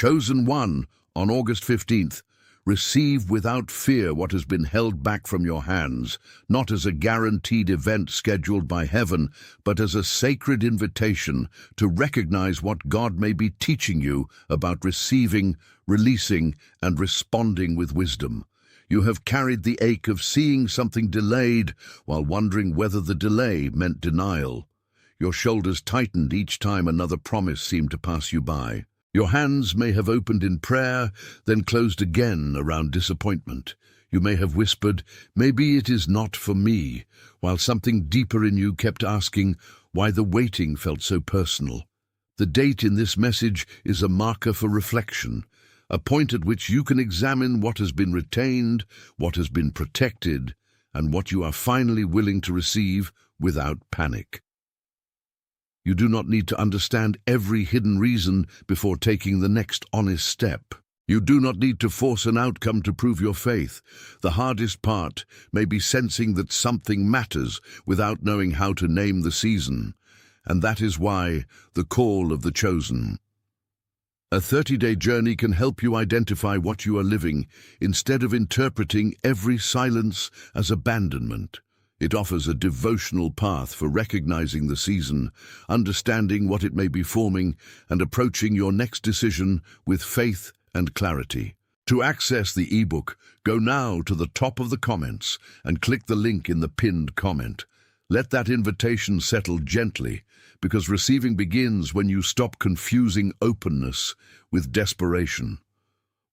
Chosen one, on August 15th, receive without fear what has been held back from your hands, not as a guaranteed event scheduled by heaven, but as a sacred invitation to recognize what God may be teaching you about receiving, releasing, and responding with wisdom. You have carried the ache of seeing something delayed while wondering whether the delay meant denial. Your shoulders tightened each time another promise seemed to pass you by. Your hands may have opened in prayer, then closed again around disappointment. You may have whispered, "Maybe it is not for me," while something deeper in you kept asking why the waiting felt so personal. The date in this message is a marker for reflection, a point at which you can examine what has been retained, what has been protected, and what you are finally willing to receive without panic. You do not need to understand every hidden reason before taking the next honest step. You do not need to force an outcome to prove your faith. The hardest part may be sensing that something matters without knowing how to name the season. And that is why the call of the chosen. A 30-day journey can help you identify what you are living instead of interpreting every silence as abandonment. It offers a devotional path for recognizing the season, understanding what it may be forming, and approaching your next decision with faith and clarity. To access the ebook, go now to the top of the comments and click the link in the pinned comment. Let that invitation settle gently, because receiving begins when you stop confusing openness with desperation.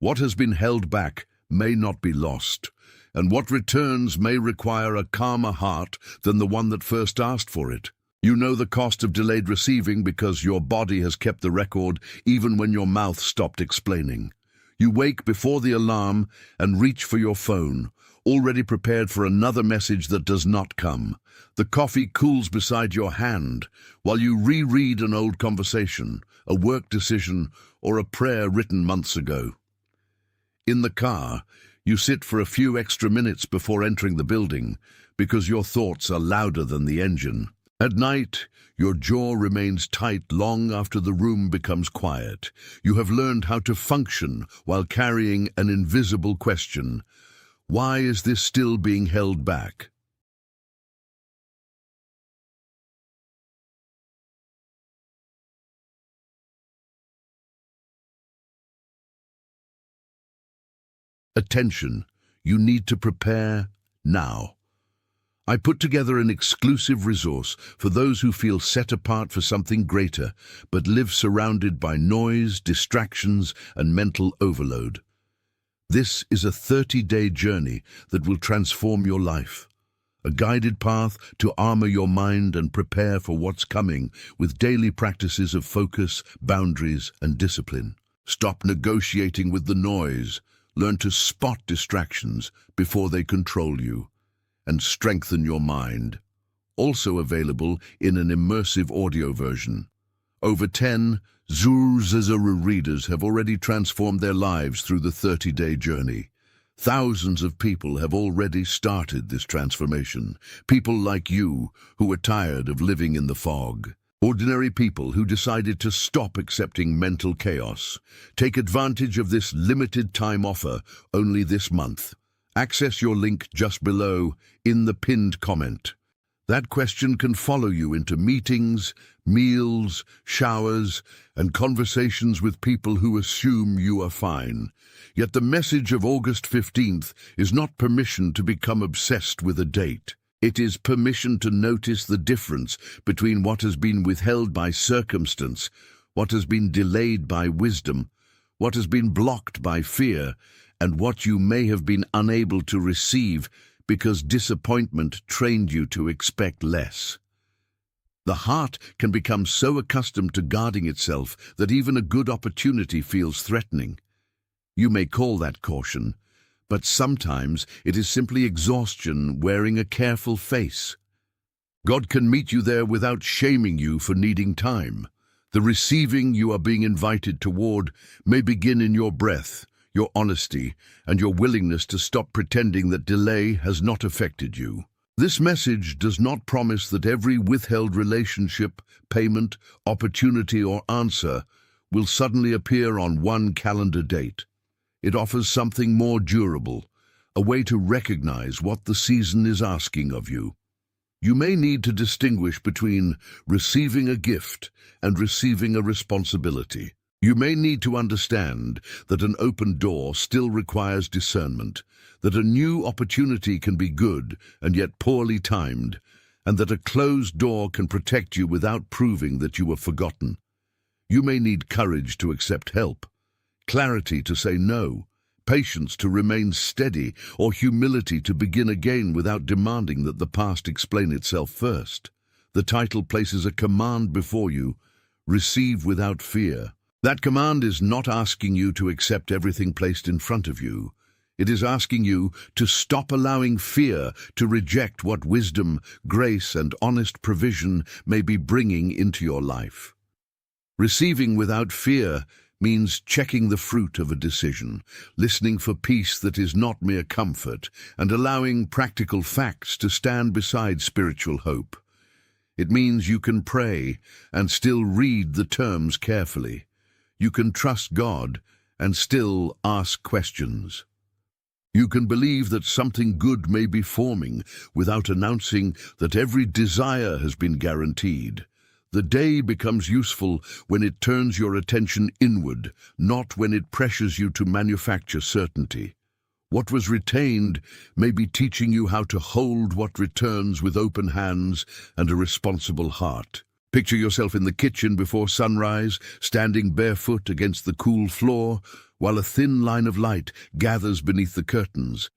What has been held back may not be lost, and what returns may require a calmer heart than the one that first asked for it. You know the cost of delayed receiving because your body has kept the record even when your mouth stopped explaining. You wake before the alarm and reach for your phone, already prepared for another message that does not come. The coffee cools beside your hand while you reread an old conversation, a work decision, or a prayer written months ago. In the car, you sit for a few extra minutes before entering the building because your thoughts are louder than the engine. At night, your jaw remains tight long after the room becomes quiet. You have learned how to function while carrying an invisible question. Why is this still being held back? Attention, you need to prepare now. I put together an exclusive resource for those who feel set apart for something greater, but live surrounded by noise, distractions, and mental overload. This is a 30-day journey that will transform your life. A guided path to armor your mind and prepare for what's coming with daily practices of focus, boundaries, and discipline. Stop negotiating with the noise. Learn to spot distractions before they control you, and strengthen your mind. Also available in an immersive audio version. Over 10 Zuru readers have already transformed their lives through the 30-day journey. Thousands of people have already started this transformation. People like you who are tired of living in the fog. Ordinary people who decided to stop accepting mental chaos. Take advantage of this limited time offer only this month. Access your link just below in the pinned comment. That question can follow you into meetings, meals, showers, and conversations with people who assume you are fine. Yet the message of August 15th is not permission to become obsessed with a date. It is permission to notice the difference between what has been withheld by circumstance, what has been delayed by wisdom, what has been blocked by fear, and what you may have been unable to receive because disappointment trained you to expect less. The heart can become so accustomed to guarding itself that even a good opportunity feels threatening. You may call that caution, but sometimes it is simply exhaustion wearing a careful face. God can meet you there without shaming you for needing time. The receiving you are being invited toward may begin in your breath, your honesty, and your willingness to stop pretending that delay has not affected you. This message does not promise that every withheld relationship, payment, opportunity, or answer will suddenly appear on one calendar date. It offers something more durable, a way to recognize what the season is asking of you. You may need to distinguish between receiving a gift and receiving a responsibility. You may need to understand that an open door still requires discernment, that a new opportunity can be good and yet poorly timed, and that a closed door can protect you without proving that you were forgotten. You may need courage to accept help, clarity to say no, patience to remain steady, or humility to begin again without demanding that the past explain itself first. The title places a command before you: receive without fear. That command is not asking you to accept everything placed in front of you. It is asking you to stop allowing fear to reject what wisdom, grace, and honest provision may be bringing into your life. Receiving without fear means checking the fruit of a decision, listening for peace that is not mere comfort, and allowing practical facts to stand beside spiritual hope. It means you can pray and still read the terms carefully. You can trust God and still ask questions. You can believe that something good may be forming without announcing that every desire has been guaranteed. The day becomes useful when it turns your attention inward, not when it pressures you to manufacture certainty. What was retained may be teaching you how to hold what returns with open hands and a responsible heart. Picture yourself in the kitchen before sunrise, standing barefoot against the cool floor, while a thin line of light gathers beneath the curtains.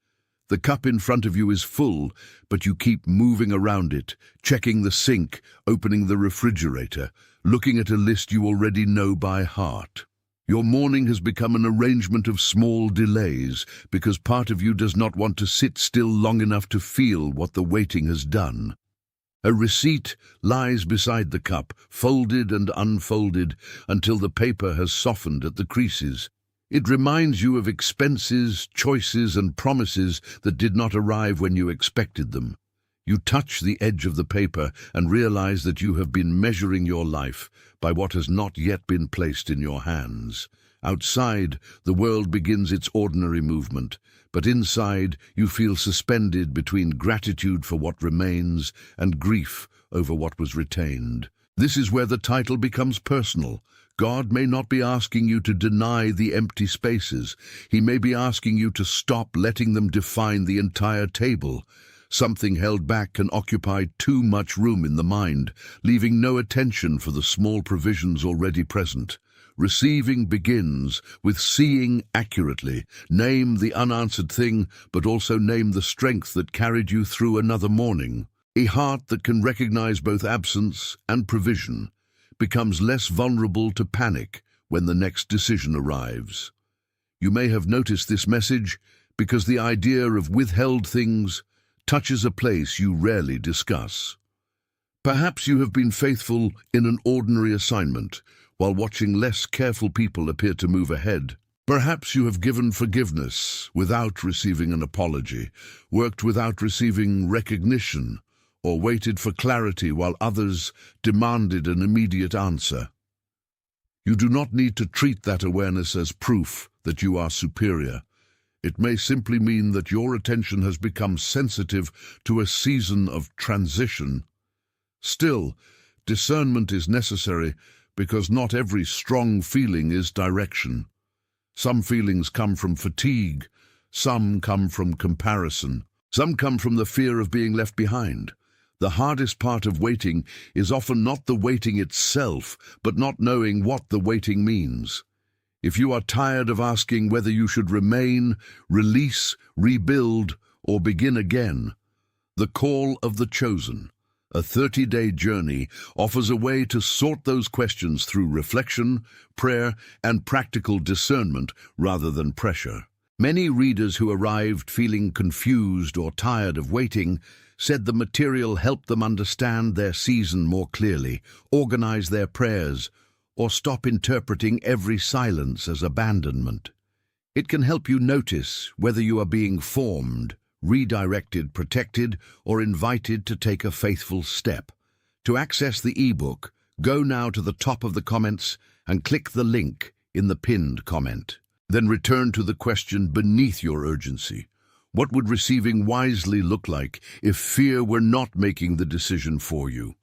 The cup in front of you is full, but you keep moving around it, checking the sink, opening the refrigerator, looking at a list you already know by heart. Your morning has become an arrangement of small delays because part of you does not want to sit still long enough to feel what the waiting has done. A receipt lies beside the cup, folded and unfolded until the paper has softened at the creases. It reminds you of expenses, choices, and promises that did not arrive when you expected them. You touch the edge of the paper and realize that you have been measuring your life by what has not yet been placed in your hands. Outside, the world begins its ordinary movement, but inside you feel suspended between gratitude for what remains and grief over what was retained. This is where the title becomes personal. God may not be asking you to deny the empty spaces. He may be asking you to stop letting them define the entire table. Something held back can occupy too much room in the mind, leaving no attention for the small provisions already present. Receiving begins with seeing accurately. Name the unanswered thing, but also name the strength that carried you through another morning. A heart that can recognize both absence and provision becomes less vulnerable to panic when the next decision arrives. You may have noticed this message because the idea of withheld things touches a place you rarely discuss. Perhaps you have been faithful in an ordinary assignment, while watching less careful people appear to move ahead. Perhaps you have given forgiveness without receiving an apology, worked without receiving recognition, or waited for clarity while others demanded an immediate answer. You do not need to treat that awareness as proof that you are superior. It may simply mean that your attention has become sensitive to a season of transition. Still, discernment is necessary because not every strong feeling is direction. Some feelings come from fatigue, some come from comparison, some come from the fear of being left behind. The hardest part of waiting is often not the waiting itself, but not knowing what the waiting means. If you are tired of asking whether you should remain, release, rebuild, or begin again, The Call of the Chosen, a 30-day journey, offers a way to sort those questions through reflection, prayer, and practical discernment rather than pressure. Many readers who arrived feeling confused or tired of waiting said the material helped them understand their season more clearly, organize their prayers, or stop interpreting every silence as abandonment. It can help you notice whether you are being formed, redirected, protected, or invited to take a faithful step. To access the ebook, go now to the top of the comments and click the link in the pinned comment. Then return to the question beneath your urgency. What would receiving wisely look like if fear were not making the decision for you?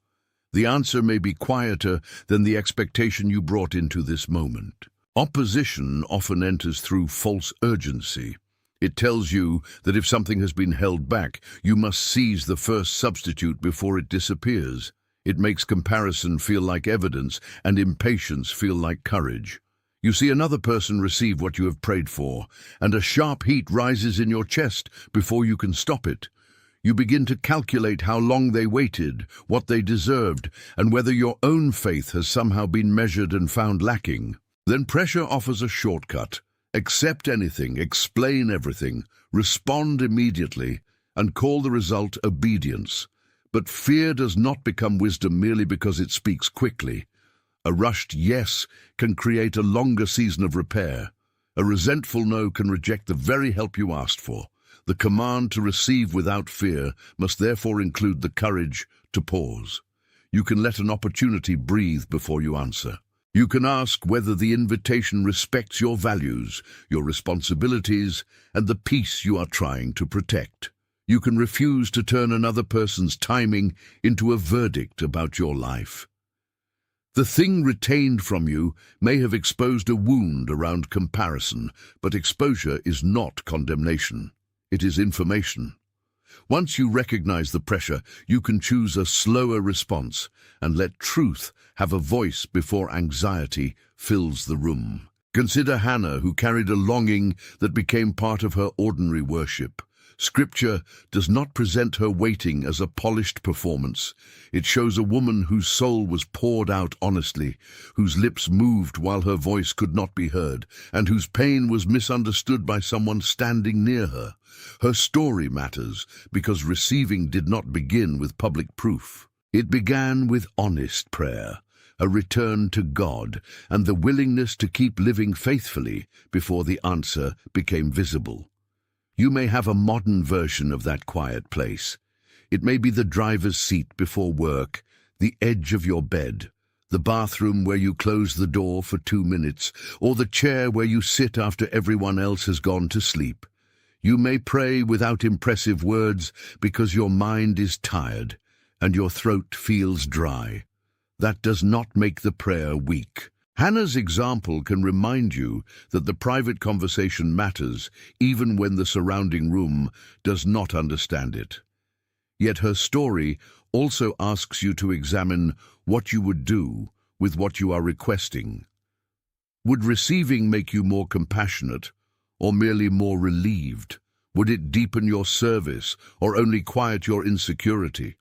The answer may be quieter than the expectation you brought into this moment. Opposition often enters through false urgency. It tells you that if something has been held back, you must seize the first substitute before it disappears. It makes comparison feel like evidence and impatience feel like courage. You see another person receive what you have prayed for, and a sharp heat rises in your chest before you can stop it. You begin to calculate how long they waited, what they deserved, and whether your own faith has somehow been measured and found lacking. Then pressure offers a shortcut. Accept anything, explain everything, respond immediately, and call the result obedience. But fear does not become wisdom merely because it speaks quickly. A rushed yes can create a longer season of repair. A resentful no can reject the very help you asked for. The command to receive without fear must therefore include the courage to pause. You can let an opportunity breathe before you answer. You can ask whether the invitation respects your values, your responsibilities, and the peace you are trying to protect. You can refuse to turn another person's timing into a verdict about your life. The thing retained from you may have exposed a wound around comparison, but exposure is not condemnation. It is information. Once you recognize the pressure, you can choose a slower response and let truth have a voice before anxiety fills the room. Consider Hannah, who carried a longing that became part of her ordinary worship. Scripture does not present her waiting as a polished performance. It shows a woman whose soul was poured out honestly, whose lips moved while her voice could not be heard, and whose pain was misunderstood by someone standing near her. Her story matters because receiving did not begin with public proof. It began with honest prayer, a return to God, and the willingness to keep living faithfully before the answer became visible. You may have a modern version of that quiet place. It may be the driver's seat before work, the edge of your bed, the bathroom where you close the door for 2 minutes, or the chair where you sit after everyone else has gone to sleep. You may pray without impressive words because your mind is tired and your throat feels dry. That does not make the prayer weak. Hannah's example can remind you that the private conversation matters even when the surrounding room does not understand it. Yet her story also asks you to examine what you would do with what you are requesting. Would receiving make you more compassionate or merely more relieved? Would it deepen your service or only quiet your insecurity?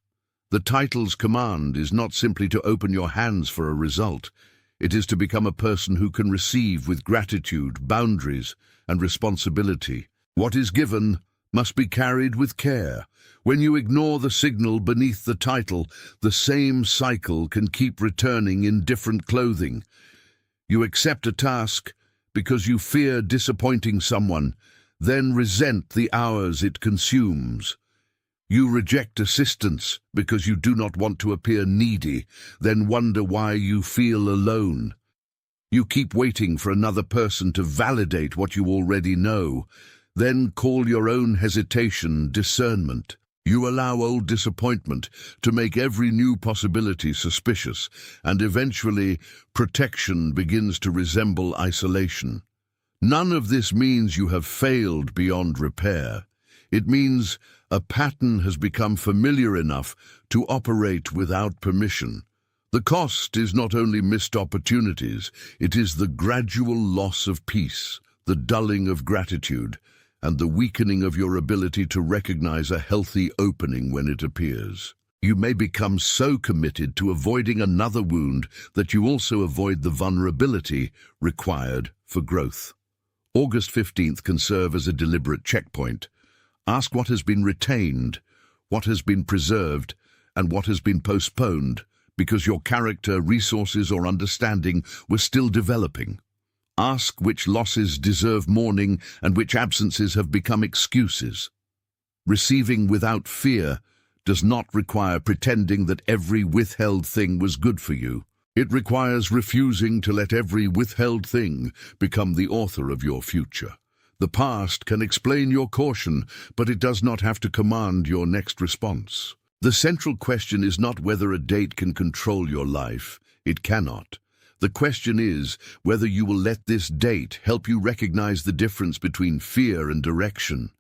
The title's command is not simply to open your hands for a result. It is to become a person who can receive with gratitude, boundaries, and responsibility. What is given must be carried with care. When you ignore the signal beneath the title, the same cycle can keep returning in different clothing. You accept a task because you fear disappointing someone, then resent the hours it consumes. You reject assistance because you do not want to appear needy, then wonder why you feel alone. You keep waiting for another person to validate what you already know, then call your own hesitation discernment. You allow old disappointment to make every new possibility suspicious, and eventually protection begins to resemble isolation. None of this means you have failed beyond repair. It means a pattern has become familiar enough to operate without permission. The cost is not only missed opportunities, it is the gradual loss of peace, the dulling of gratitude, and the weakening of your ability to recognize a healthy opening when it appears. You may become so committed to avoiding another wound that you also avoid the vulnerability required for growth. August 15th can serve as a deliberate checkpoint. Ask what has been retained, what has been preserved, and what has been postponed, because your character, resources, or understanding were still developing. Ask which losses deserve mourning and which absences have become excuses. Receiving without fear does not require pretending that every withheld thing was good for you. It requires refusing to let every withheld thing become the author of your future. The past can explain your caution, but it does not have to command your next response. The central question is not whether a date can control your life. It cannot. The question is whether you will let this date help you recognize the difference between fear and direction.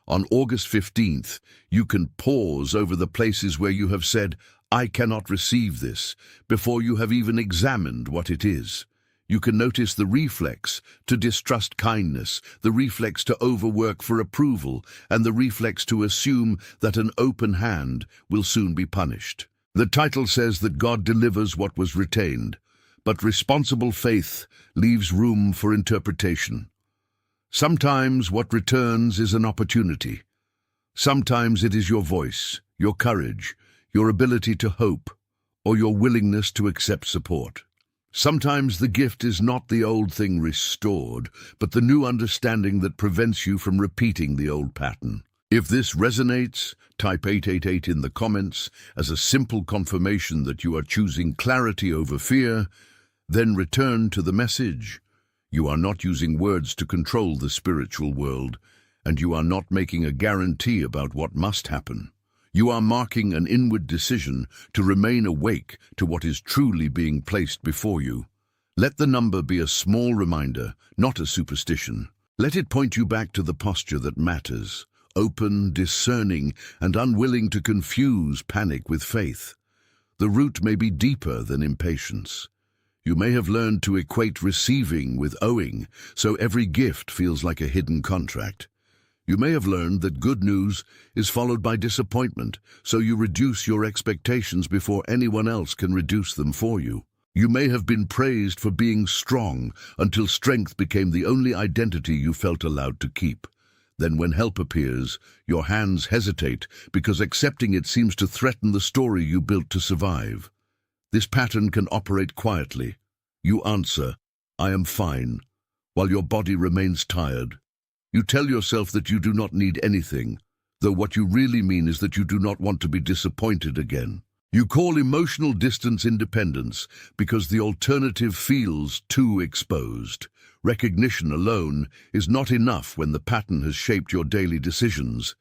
On August 15th, you can pause over the places where you have said, "I cannot receive this," before you have even examined what it is. You can notice the reflex to distrust kindness, the reflex to overwork for approval, and the reflex to assume that an open hand will soon be punished. The title says that God delivers what was retained, but responsible faith leaves room for interpretation. Sometimes what returns is an opportunity. Sometimes it is your voice, your courage, your ability to hope, or your willingness to accept support. Sometimes the gift is not the old thing restored, but the new understanding that prevents you from repeating the old pattern. If this resonates, type 888 in the comments as a simple confirmation that you are choosing clarity over fear, then return to the message. You are not using words to control the spiritual world, and you are not making a guarantee about what must happen. You are marking an inward decision to remain awake to what is truly being placed before you. Let the number be a small reminder, not a superstition. Let it point you back to the posture that matters, open, discerning, and unwilling to confuse panic with faith. The root may be deeper than impatience. You may have learned to equate receiving with owing, so every gift feels like a hidden contract. You may have learned that good news is followed by disappointment, so you reduce your expectations before anyone else can reduce them for you. You may have been praised for being strong until strength became the only identity you felt allowed to keep. Then when help appears, your hands hesitate because accepting it seems to threaten the story you built to survive. This pattern can operate quietly. You answer, "I am fine," while your body remains tired. You tell yourself that you do not need anything, though what you really mean is that you do not want to be disappointed again. You call emotional distance independence because the alternative feels too exposed. Recognition alone is not enough when the pattern has shaped your daily decisions,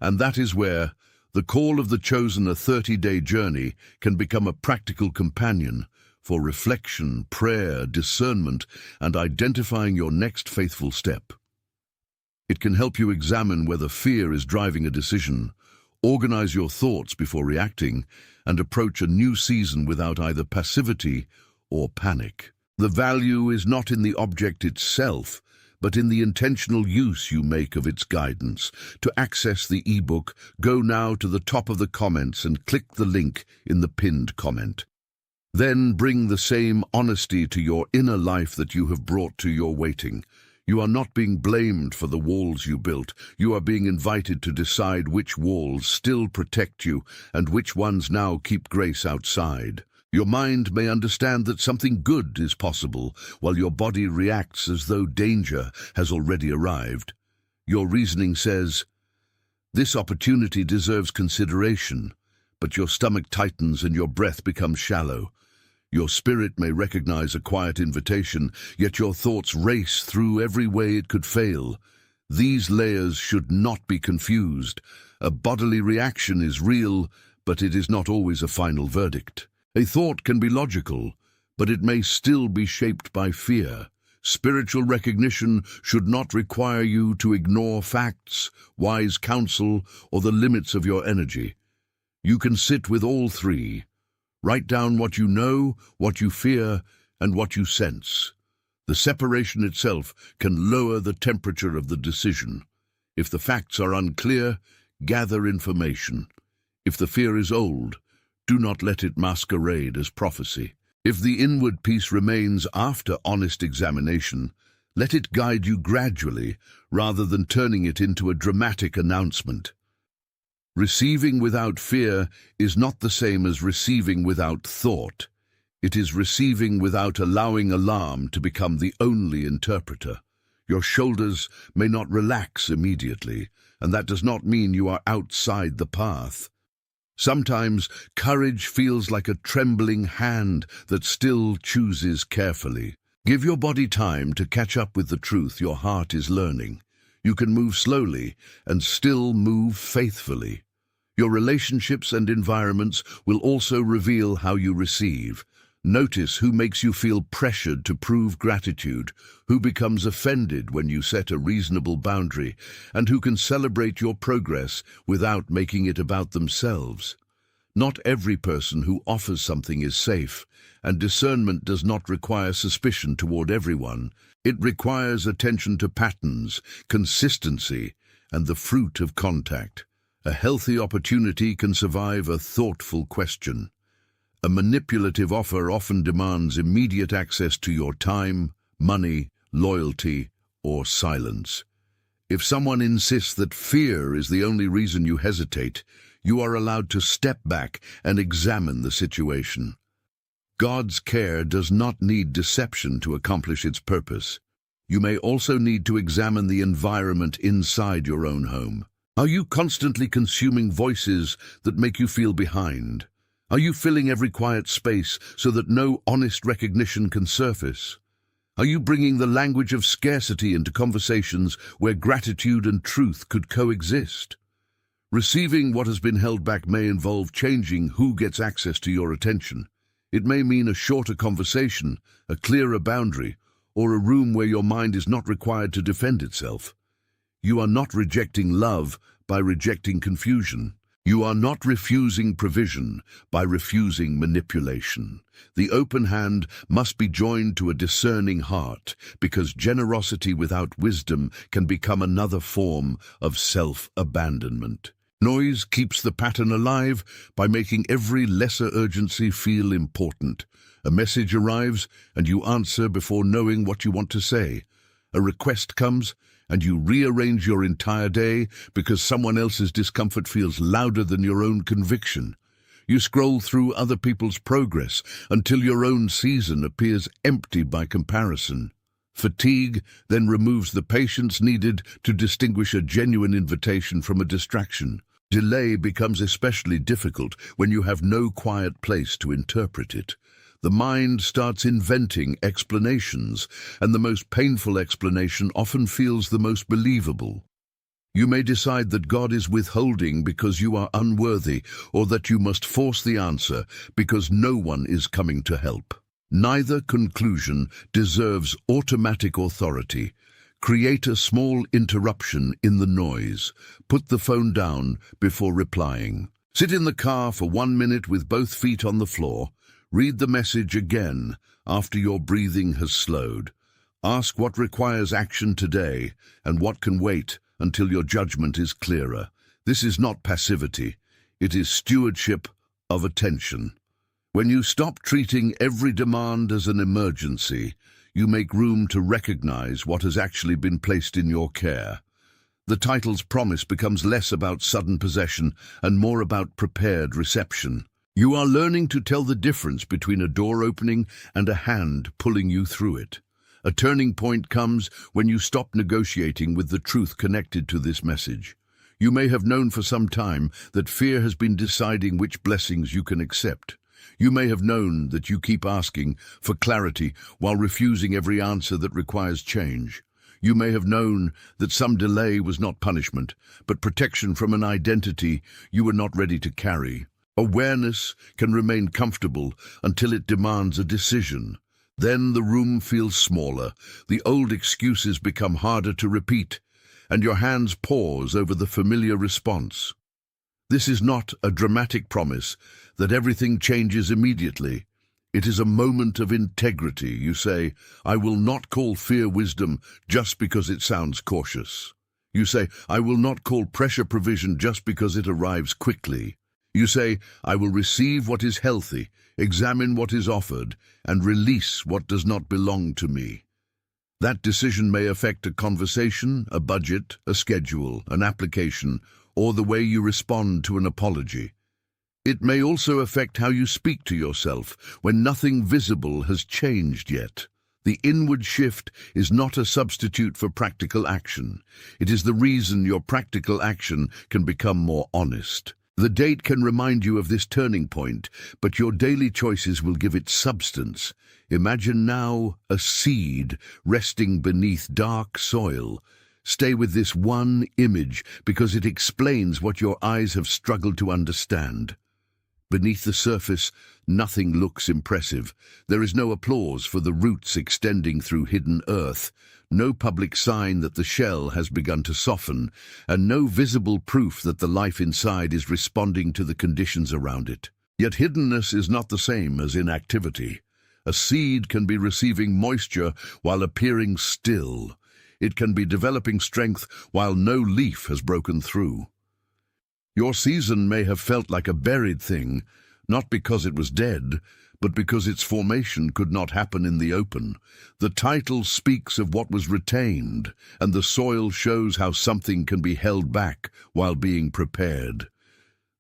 and that is where the call of the chosen, a 30-day journey, can become a practical companion for reflection, prayer, discernment, and identifying your next faithful step. It can help you examine whether fear is driving a decision, organize your thoughts before reacting, and approach a new season without either passivity or panic. The value is not in the object itself, but in the intentional use you make of its guidance. To access the ebook, go now to the top of the comments and click the link in the pinned comment. Then bring the same honesty to your inner life that you have brought to your waiting. You are not being blamed for the walls you built. You are being invited to decide which walls still protect you and which ones now keep grace outside. Your mind may understand that something good is possible, while your body reacts as though danger has already arrived. Your reasoning says, "This opportunity deserves consideration," but your stomach tightens and your breath becomes shallow. Your spirit may recognize a quiet invitation, yet your thoughts race through every way it could fail. These layers should not be confused. A bodily reaction is real, but it is not always a final verdict. A thought can be logical, but it may still be shaped by fear. Spiritual recognition should not require you to ignore facts, wise counsel, or the limits of your energy. You can sit with all three. Write down what you know, what you fear, and what you sense. The separation itself can lower the temperature of the decision. If the facts are unclear, gather information. If the fear is old, do not let it masquerade as prophecy. If the inward peace remains after honest examination, let it guide you gradually rather than turning it into a dramatic announcement. Receiving without fear is not the same as receiving without thought. It is receiving without allowing alarm to become the only interpreter. Your shoulders may not relax immediately, and that does not mean you are outside the path. Sometimes courage feels like a trembling hand that still chooses carefully. Give your body time to catch up with the truth your heart is learning. You can move slowly and still move faithfully. Your relationships and environments will also reveal how you receive. Notice who makes you feel pressured to prove gratitude, who becomes offended when you set a reasonable boundary, and who can celebrate your progress without making it about themselves. Not every person who offers something is safe, and discernment does not require suspicion toward everyone. It requires attention to patterns, consistency, and the fruit of contact. A healthy opportunity can survive a thoughtful question. A manipulative offer often demands immediate access to your time, money, loyalty, or silence. If someone insists that fear is the only reason you hesitate, you are allowed to step back and examine the situation. God's care does not need deception to accomplish its purpose. You may also need to examine the environment inside your own home. Are you constantly consuming voices that make you feel behind? Are you filling every quiet space so that no honest recognition can surface? Are you bringing the language of scarcity into conversations where gratitude and truth could coexist? Receiving what has been held back may involve changing who gets access to your attention. It may mean a shorter conversation, a clearer boundary, or a room where your mind is not required to defend itself. You are not rejecting love by rejecting confusion. You are not refusing provision by refusing manipulation. The open hand must be joined to a discerning heart, because generosity without wisdom can become another form of self-abandonment. Noise keeps the pattern alive by making every lesser urgency feel important. A message arrives and you answer before knowing what you want to say. A request comes and you rearrange your entire day because someone else's discomfort feels louder than your own conviction. You scroll through other people's progress until your own season appears empty by comparison. Fatigue then removes the patience needed to distinguish a genuine invitation from a distraction. Delay becomes especially difficult when you have no quiet place to interpret it. The mind starts inventing explanations, and the most painful explanation often feels the most believable. You may decide that God is withholding because you are unworthy, or that you must force the answer because no one is coming to help. Neither conclusion deserves automatic authority. Create a small interruption in the noise. Put the phone down before replying. Sit in the car for 1 minute with both feet on the floor. Read the message again after your breathing has slowed. Ask what requires action today and what can wait until your judgment is clearer. This is not passivity. It is stewardship of attention. When you stop treating every demand as an emergency, you make room to recognize what has actually been placed in your care. The title's promise becomes less about sudden possession and more about prepared reception. You are learning to tell the difference between a door opening and a hand pulling you through it. A turning point comes when you stop negotiating with the truth connected to this message. You may have known for some time that fear has been deciding which blessings you can accept. You may have known that you keep asking for clarity while refusing every answer that requires change. You may have known that some delay was not punishment, but protection from an identity you were not ready to carry. Awareness can remain comfortable until it demands a decision. Then the room feels smaller, the old excuses become harder to repeat, and your hands pause over the familiar response. This is not a dramatic promise that everything changes immediately. It is a moment of integrity. You say, I will not call fear wisdom just because it sounds cautious. You say, I will not call pressure provision just because it arrives quickly. You say, I will receive what is healthy, examine what is offered, and release what does not belong to me. That decision may affect a conversation, a budget, a schedule, an application, or the way you respond to an apology. It may also affect how you speak to yourself when nothing visible has changed yet. The inward shift is not a substitute for practical action. It is the reason your practical action can become more honest. The date can remind you of this turning point, but your daily choices will give it substance. Imagine now a seed resting beneath dark soil. Stay with this one image because it explains what your eyes have struggled to understand. Beneath the surface, nothing looks impressive. There is no applause for the roots extending through hidden earth, no public sign that the shell has begun to soften, and no visible proof that the life inside is responding to the conditions around it. Yet hiddenness is not the same as inactivity. A seed can be receiving moisture while appearing still. It can be developing strength while no leaf has broken through. Your season may have felt like a buried thing, not because it was dead, but because its formation could not happen in the open. The title speaks of what was retained, and the soil shows how something can be held back while being prepared.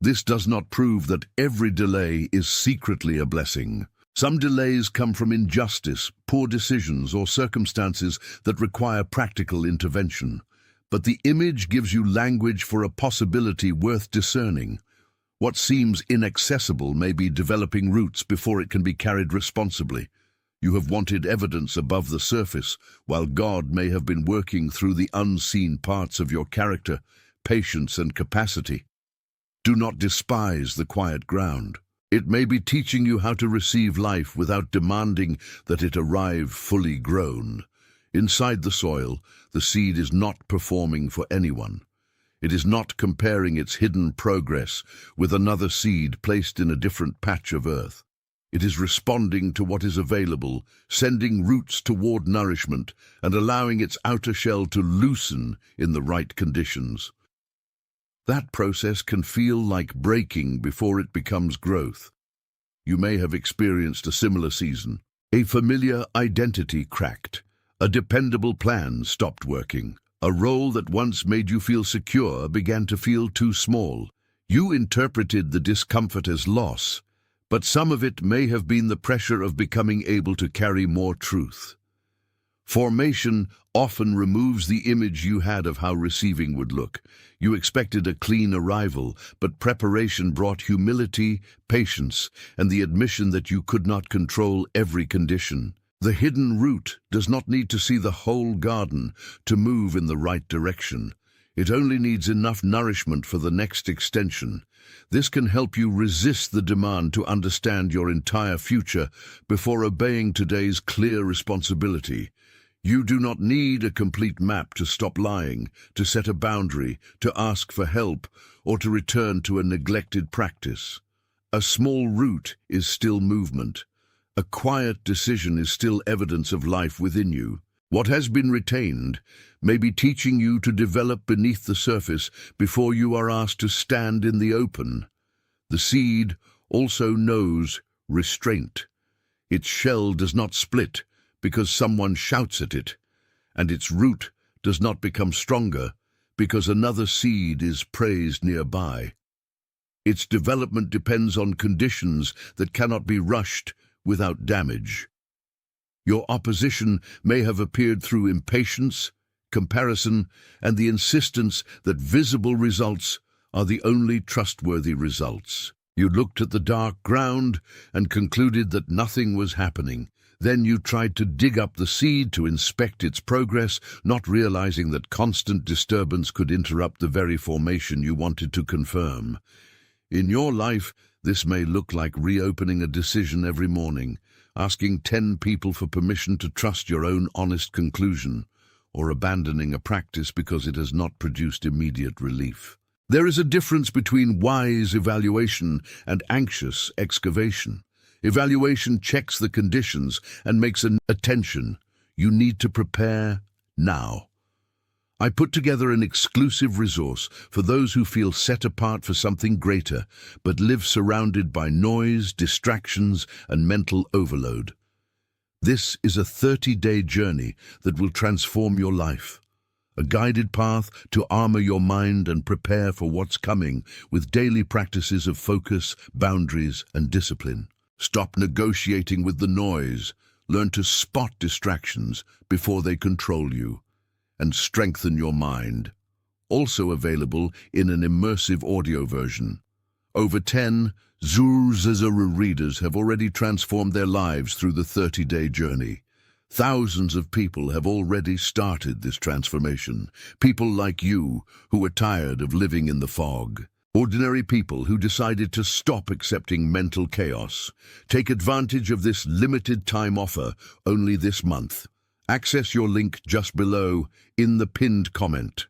This does not prove that every delay is secretly a blessing. Some delays come from injustice, poor decisions, or circumstances that require practical intervention. But the image gives you language for a possibility worth discerning. What seems inaccessible may be developing roots before it can be carried responsibly. You have wanted evidence above the surface, while God may have been working through the unseen parts of your character, patience, and capacity. Do not despise the quiet ground. It may be teaching you how to receive life without demanding that it arrive fully grown. Inside the soil, the seed is not performing for anyone. It is not comparing its hidden progress with another seed placed in a different patch of earth. It is responding to what is available, sending roots toward nourishment, and allowing its outer shell to loosen in the right conditions. That process can feel like breaking before it becomes growth. You may have experienced a similar season. A familiar identity cracked. A dependable plan stopped working. A role that once made you feel secure began to feel too small. You interpreted the discomfort as loss, but some of it may have been the pressure of becoming able to carry more truth. Formation often removes the image you had of how receiving would look. You expected a clean arrival, but preparation brought humility, patience, and the admission that you could not control every condition. The hidden root does not need to see the whole garden to move in the right direction. It only needs enough nourishment for the next extension. This can help you resist the demand to understand your entire future before obeying today's clear responsibility. You do not need a complete map to stop lying, to set a boundary, to ask for help, or to return to a neglected practice. A small root is still movement. A quiet decision is still evidence of life within you. What has been retained may be teaching you to develop beneath the surface before you are asked to stand in the open. The seed also knows restraint. Its shell does not split because someone shouts at it, and its root does not become stronger because another seed is praised nearby. Its development depends on conditions that cannot be rushed without damage. Your opposition may have appeared through impatience, comparison, and the insistence that visible results are the only trustworthy results. You looked at the dark ground and concluded that nothing was happening. Then you tried to dig up the seed to inspect its progress, not realizing that constant disturbance could interrupt the very formation you wanted to confirm. In your life, this may look like reopening a decision every morning, asking 10 people for permission to trust your own honest conclusion, or abandoning a practice because it has not produced immediate relief. There is a difference between wise evaluation and anxious excavation. Evaluation checks the conditions and makes an attention. You need to prepare now. I put together an exclusive resource for those who feel set apart for something greater, but live surrounded by noise, distractions, and mental overload. This is a 30-day journey that will transform your life. A guided path to armor your mind and prepare for what's coming with daily practices of focus, boundaries, and discipline. Stop negotiating with the noise. Learn to spot distractions before they control you, and strengthen your mind. Also available in an immersive audio version. Over 10 Zuzazara readers have already transformed their lives through the 30-day journey. Thousands of people have already started this transformation. People like you who are tired of living in the fog. Ordinary people who decided to stop accepting mental chaos. Take advantage of this limited time offer only this month. Access your link just below in the pinned comment.